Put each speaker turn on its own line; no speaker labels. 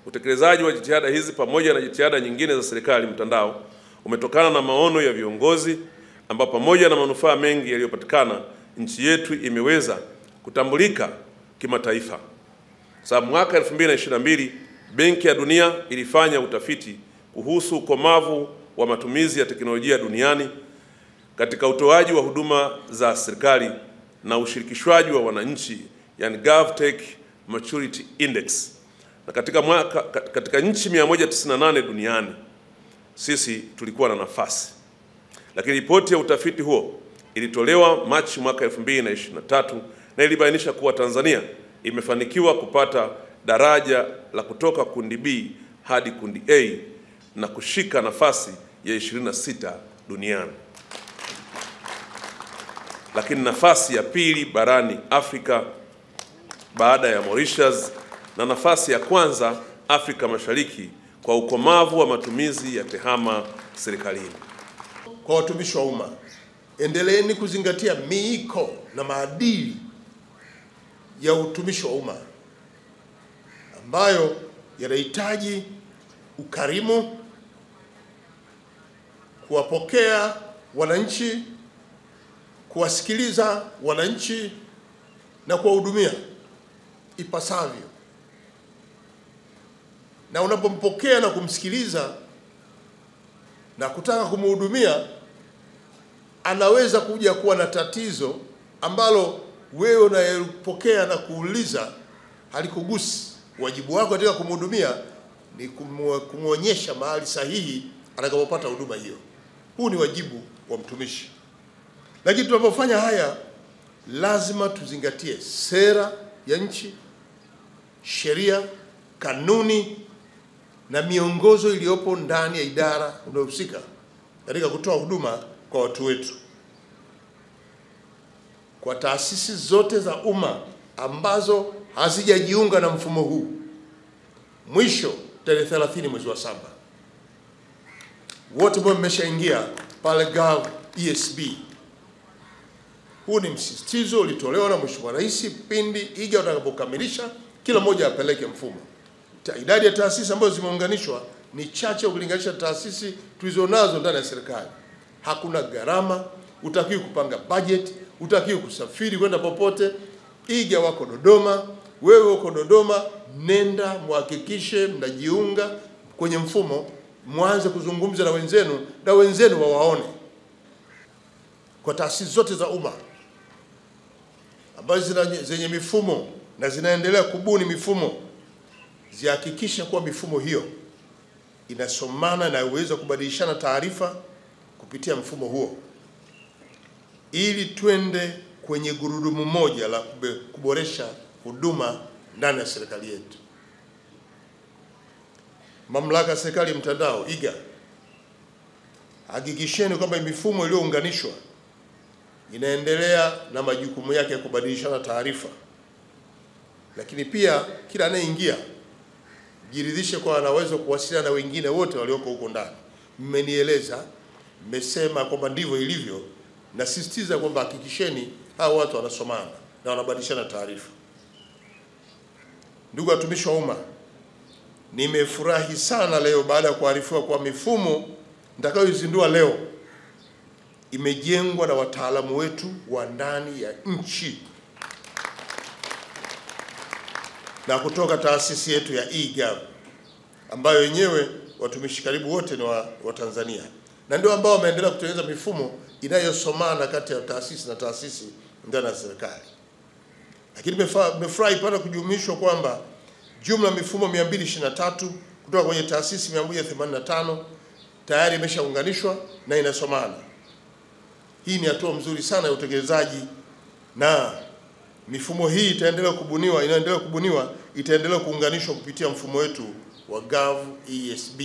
Utekelezaji wa jitihada hizi pamoja na jitihada nyingine za serikali mtandao umetokana na maono ya viongozi, ambapo pamoja na manufaa mengi yaliyopatikana, nchi yetu imeweza kutambulika kimataifa. Sababu mwaka 2022 Benki ya Dunia ilifanya utafiti kuhusu ukomavu wa matumizi ya teknolojia duniani katika utoaji wa huduma za serikali na ushirikishwaji wa wananchi, yani GovTech Maturity Index. Na katika nchi 198 duniani sisi tulikuwa na nafasi. Lakini ripoti ya utafiti huo ilitolewa Machi mwaka 2023 na ilibainisha kuwa Tanzania imefanikiwa kupata daraja la kutoka kundi B hadi kundi A na kushika nafasi ya 26 duniani. Lakini nafasi ya pili barani Afrika baada ya Mauritius na nafasi ya kwanza Afrika Mashariki kwa ukomavu wa matumizi ya tehama serikalini.
Kwa watumishi wa umma, endeleeni kuzingatia miiko na maadili ya utumishi wa umma ambayo yanahitaji ukarimu, kuwapokea wananchi, kuwasikiliza wananchi na kuwahudumia ipasavyo. Na unapompokea na kumsikiliza na kutaka kumhudumia, anaweza kuja kuwa na tatizo ambalo wewe unayepokea na kuuliza halikugusi. Wajibu wako katika kumhudumia ni kumuonyesha mahali sahihi atakapopata huduma hiyo. Huu ni wajibu wa mtumishi. Lakini tunapofanya haya, lazima tuzingatie sera ya nchi, sheria, kanuni na miongozo iliyopo ndani ya idara inayohusika katika kutoa huduma kwa watu wetu. Kwa taasisi zote za umma ambazo hazijajiunga na mfumo huu, mwisho tarehe 30 mwezi wa 7, wote ambao mmeshaingia pale GovESB. Huu ni msisitizo ulitolewa na Mheshimiwa Rais pindi IGA utakapokamilisha kila mmoja apeleke mfumo. Idadi ya taasisi ambazo zimeunganishwa ni chache ukilinganisha taasisi tulizonazo ndani ya serikali. Hakuna gharama, utakiwi kupanga budget, utakiwi kusafiri kwenda popote. IGA wako Dodoma, wewe uko Dodoma, nenda muhakikishe mnajiunga kwenye mfumo, mwanze kuzungumza na wenzenu wawaone. Kwa taasisi zote za umma ambazo zenye mifumo na zinaendelea kubuni mifumo, zihakikisha kuwa mifumo hiyo inasomana na uwezo kubadilishana taarifa kupitia mfumo huo, ili twende kwenye gurudumu moja la kuboresha huduma ndani ya serikali yetu. Mamlaka ya serikali mtandao IGA, hakikisheni kwamba mifumo iliyounganishwa inaendelea na majukumu yake ya kubadilishana taarifa. Lakini pia kila anayeingia jiridhishe kwa anaweza kuwasiliana na wengine wote walioko huko ndani. Mmenieleza, mmesema kwamba ndivyo ilivyo, na sisitiza kwamba hakikisheni hao watu wanasomana na wanabadilishana taarifa. Ndugu watumishi wa umma, nimefurahi sana leo baada ya kuarifiwa kwa mifumo nitakayozindua leo imejengwa na wataalamu wetu wa ndani ya nchi na kutoka taasisi yetu ya eGov, ambayo wenyewe watumishi karibu wote ni wa Tanzania, na ndio ambao wameendelea kutengeneza mifumo inayosomana kati ya taasisi na taasisi ndani ya serikali. Lakini nimefurahi pale kujumlishwa kwamba jumla mifumo 223 kutoka kwenye taasisi 185 tayari imeshaunganishwa na inasomana. Hii ni hatua mzuri sana ya utekelezaji, na mifumo hii inaendelea kubuniwa itaendelea kuunganishwa kupitia mfumo wetu wa GovESB.